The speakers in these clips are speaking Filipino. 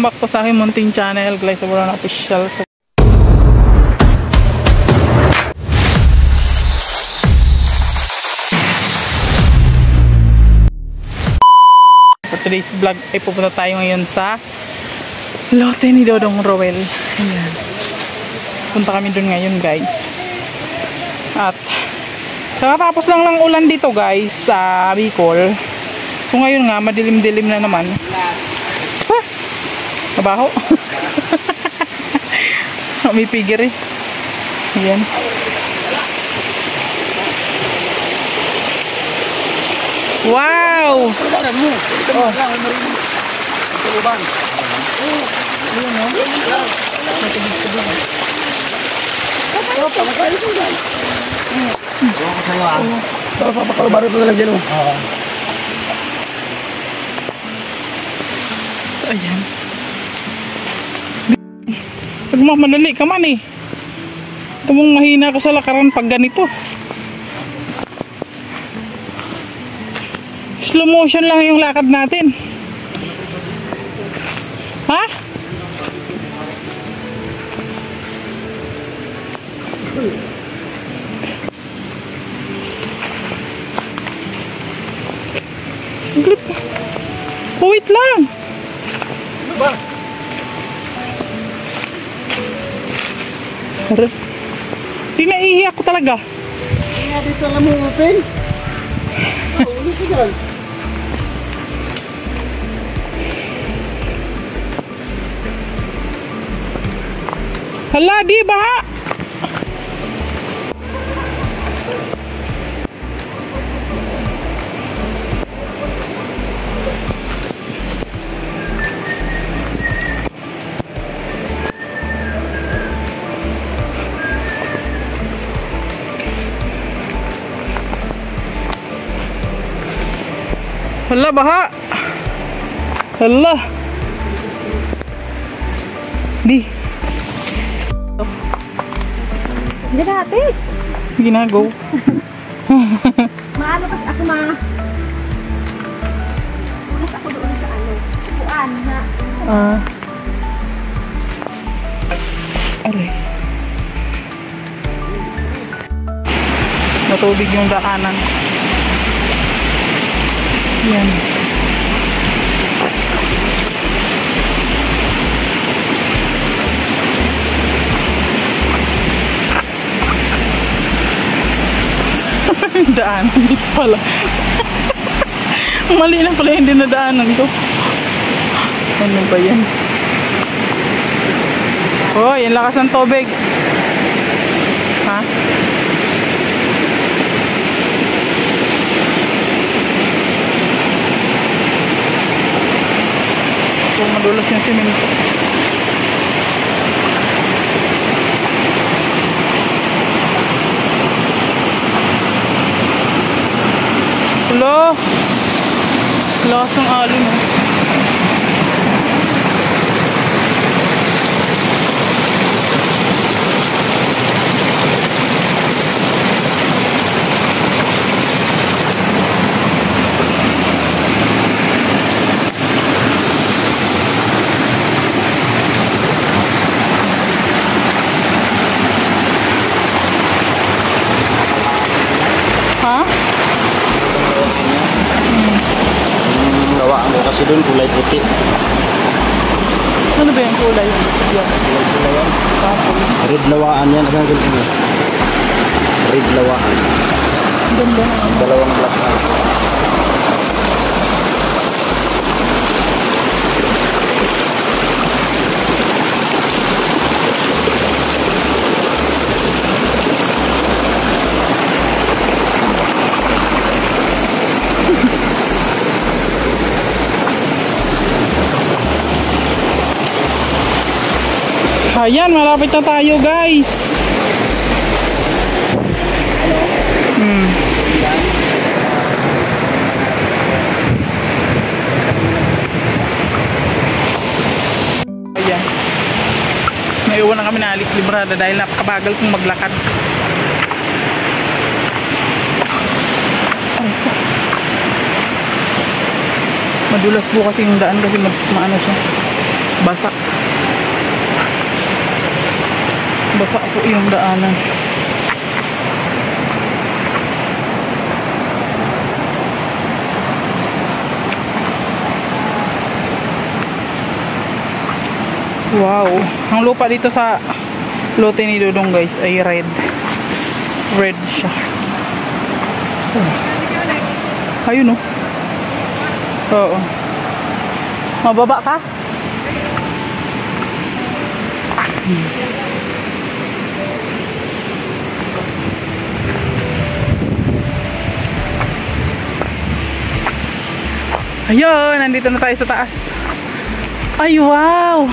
Back po sa aking munting channel, Glyza Borona Official. For today's vlog ay pupunta tayo ngayon sa lote ni Dodong Roel. Ayan. Punta kami dun ngayon, guys. At kakatapos lang ng ulan dito, guys, sa Bicol. So ngayon nga, madilim-dilim na naman. Mabaho. May pigir eh. Ayan. Wow! So ayan. Nagmamadali ka man eh. Ito mong mahina ka sa lakaran pag ganito. Slow motion lang yung lakad natin. Ha? Wait lang. Di naihi ako talaga. Kaya dito lang mo open. Ulit ko dyan. Hala, di ba? Hala, baha. Hala. Di. Hindi natin. Ginago. Maano kasi ako mas ako doon sa ano. Upuan na. Aray. Matubig yung daanan. Yan. Daan, hindi pala. Mali na pala yung dinadaanan ko. Ano ba yan? Oh, yung lakas ng tubig. Ha? So, madulas yung simento. Hello? Lakas ng alon eh. Ha? Lawaan ko kasi doon kulay puti. Ano ba yung kulay? Yan. Kulay yan. Red lawaan yan. Ano ganito mo? Red lawaan. Ganda. Dalawang black na. Ayan, malapit na tayo, guys. Ayan. Naiwan na kami na Alex Librada dahil napakabagal kong maglakad. Madulas po kasi yung daan kasi maano siya. Basa. Basa po yung daanan. Wow. Ang lupa dito sa lote ni Dodong guys ay red. Red siya. Oh. Ayun oh. Oo. Mababa ka? Ayun, nandito na tayo sa taas. Ay, wow!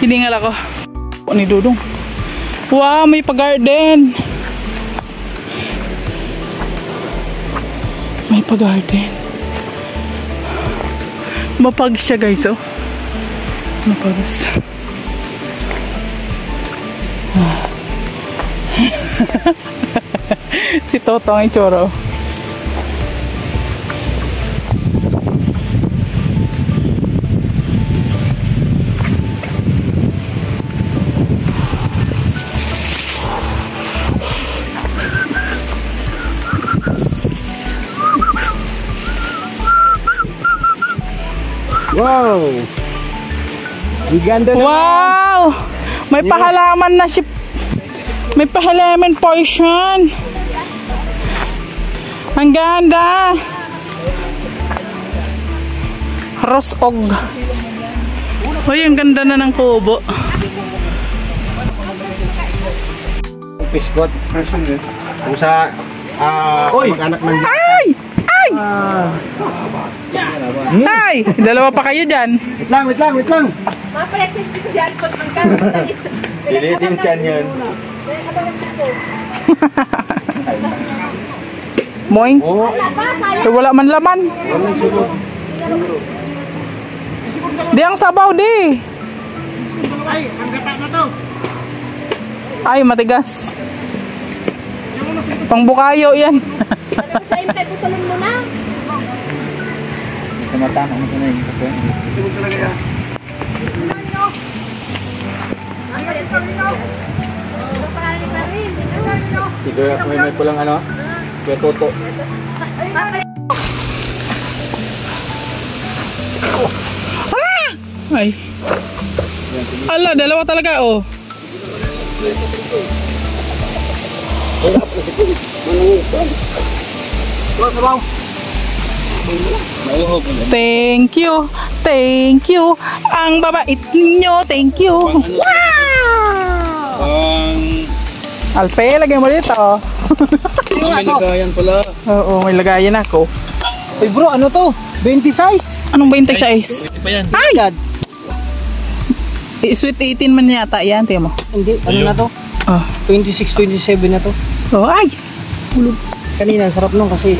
Hiningal ako. Ni Dudong. Wow, may pa-garden. May pa-garden. Mapag siya guys, oh. Mapags. Si Toto ang itsura. Wow! Ang ganda naman! Wow! May pahalaman na si... May pahalaman portion! Ang ganda! Rosog. Uy, ang ganda na ng kubo. Fish-caught expression eh. Kung sa mag-anak ng... Ay! Ay! Ay! Dalawa pa kayo dyan. Wait lang! Mapalit ko dyan po ng karoon. Dilitin chan yan. Moing. Oo. Eh, wala man laman. Di ang sabaw di. Ay, ang gata na to. Ay, matigas. Pangbukayo yan. Sa impay, putulun mo na. Tumatama mo na yun. Ito mo talaga yan. Sige, may pulang ano? Kaya toto. Ay. Ala, dalawa talaga oh. Thank you. Thank you. Ang babait nyo. Thank you. Wow! Alpe, lagay mo dito. May lagayan pala. Oo, may lagayan ako. Uy bro, ano to? 20 size? Anong 20 size? Ay! Sweet 18 man yata yan, tiyan mo. Hindi, ano na to? Oh. 26, 27 na to. Oh, ay! Hulog. Kanina, sarap nung kasi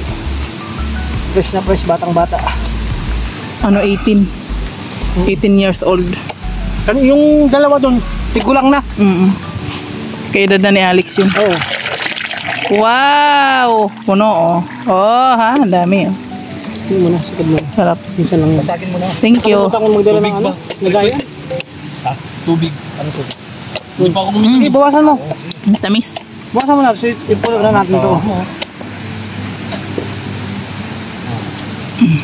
fresh na fresh, batang bata. Ano, 18? 18 years old. Yung dalawa doon, tigulang na. Kaya edad na ni Alex yun. Oo. Wow! Puno oh. Oh ha, ang dami oh. Hindi mo na, sakad mo. Sarap. Minsan lang. Pasakin mo na. Thank you. Kalimutan kong magdala ng ano? Lagayan? Ha? Tubig. Ano tubig? Hindi pa ako bumili. Sige, bawasan mo. Tamis. Bawasan mo na. So, ipulo na natin ito.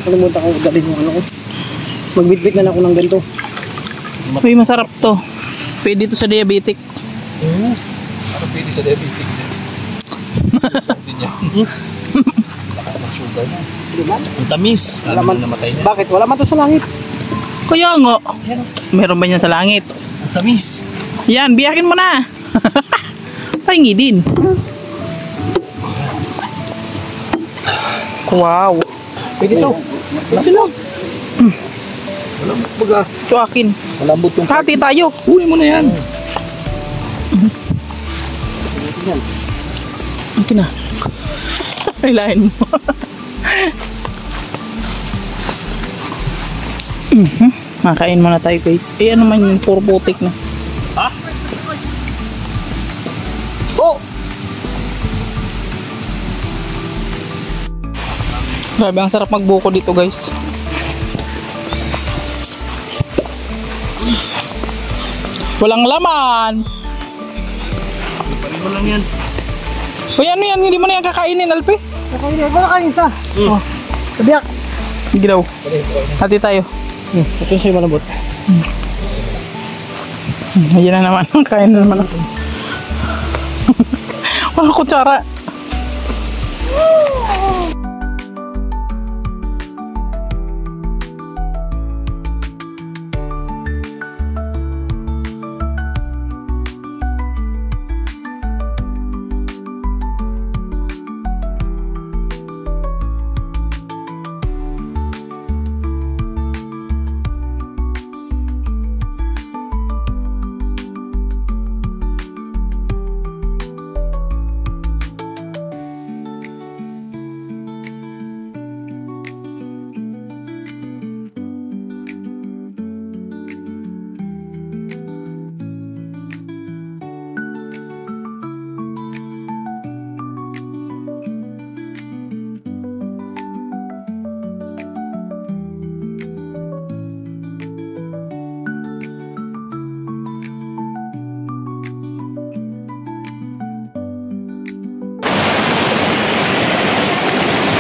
Kalimutan kong magdala yung ano ko. Magbitbit na ako ng ganito. Uy, masarap to. Pwede to sa diabetic. Ano pwede sa diabetic? Hindi niya. Lakas ng sugar na. Ang tamis. Alam mo namatay na. Bakit? Wala man to sa langit. Kaya nga. Meron ba niyan sa langit? Ang tamis. Yan, biyakin mo na. Pahingi din. Wow. Pwede to. Pwede lang. Walang baga. Ito akin. Malambot yung Hati tayo. Uwi mo na yan. Akin na. Hilahin mo. Makain muna tayo guys. Eh ano man yung puro putik na. Ha? Oh! Grabe, ang sarap magbuko dito guys. Walang laman. Pareho lang yan. Uy, ano yan? Hindi mo na yan kakainin, Alpi? Kakainin. Wala kain isa. Oh. Tabiyak. Hindi daw. Hati tayo. Ito sa'yo malambot. Ayan na naman. Kain na naman ako. Walang kutsara.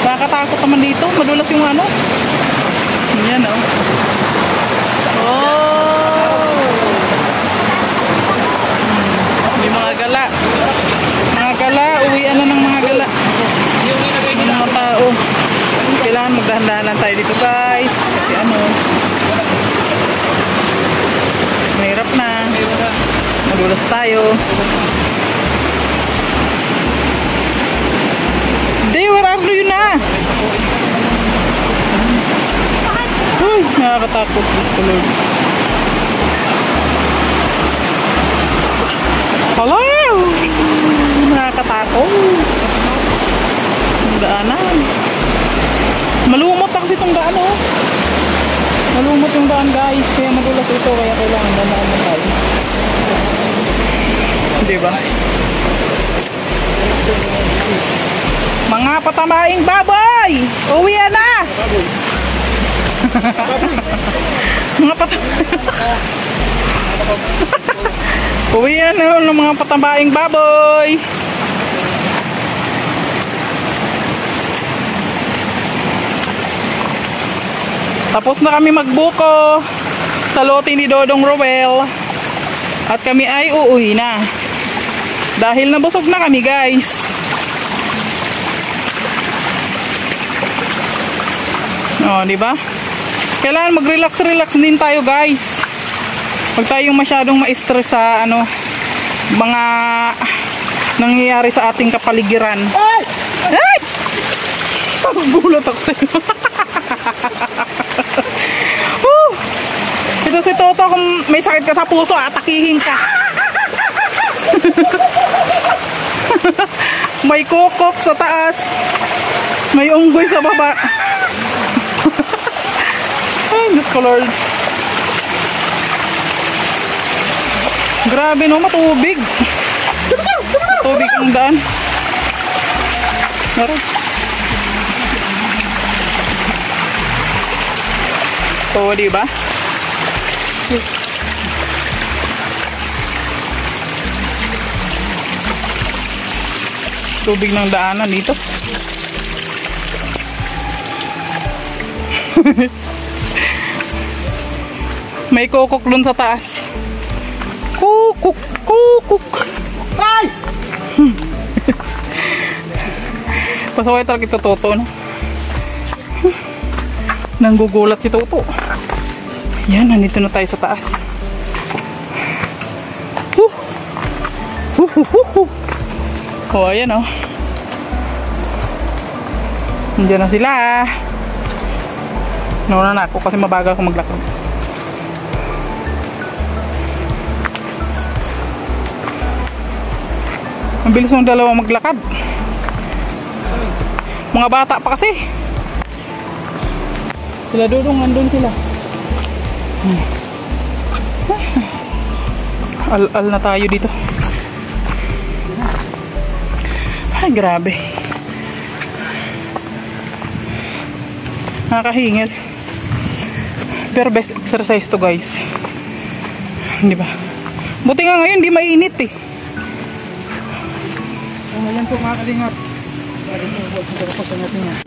Nakakatakot naman dito. Madulas yung ano. Yan oh. Oh! May mga gala. Mga gala. Uwian na ng mga gala. Yung mga tao. Kailangan magdahan-dahanan tayo dito guys. Kasi ano. Mahirap na. Madulas tayo. Day, where are you na? Uy, nakakatakot. Diyos ko Lord. Hello! Nakakatakot. Ang daanan. Malumot kasi itong daan oh. Malumot yung daan guys. Kaya magulas ito. Kaya kailangan danaan mo tayo. Diba? Mga patamaing baboy! Uwian na! Mga uwian na ng mga patamaing baboy! Tapos na kami magbuko sa lote ni Dodong Roel. At kami ay uuwi na. Dahil nabusog na kami guys. Oh, di ba? Kailangan mag-relax din tayo, guys. Huwag tayong masyadong ma-stress sa ano, mga nangyayari sa ating kapaligiran. Ay! Ay! Gulat ako sa'yo. Ito si Toto, kung may sakit ka sa puso, atakihin ka. May kukok sa taas. May unggoy sa baba. Ay, Diyos ko Lord. Grabe no, matubig. Matubig ang daan. Meron. Oo, diba? Tubig ng daanan dito. May kukok dun sa taas. Kukuk, kukuk. Ay! Pasaway talaga ito Toto, no? Nanggugulat si Toto. Yan, nandito na tayo sa taas. Oh, ayan oh. Nandiyan na sila. Nauna na ako kasi mabagal ako maglakad. Ang bilis ng dalawa maglakad. Mga bata pa kasi. Sila Dudong, andun sila. Al-al na tayo dito. Ay, grabe. Nakakahingil. Pero best exercise to guys. Di ba? Buti nga ngayon, di mainit eh. So ngayon po mga kalingap. Lagi po, huwag po natin yan.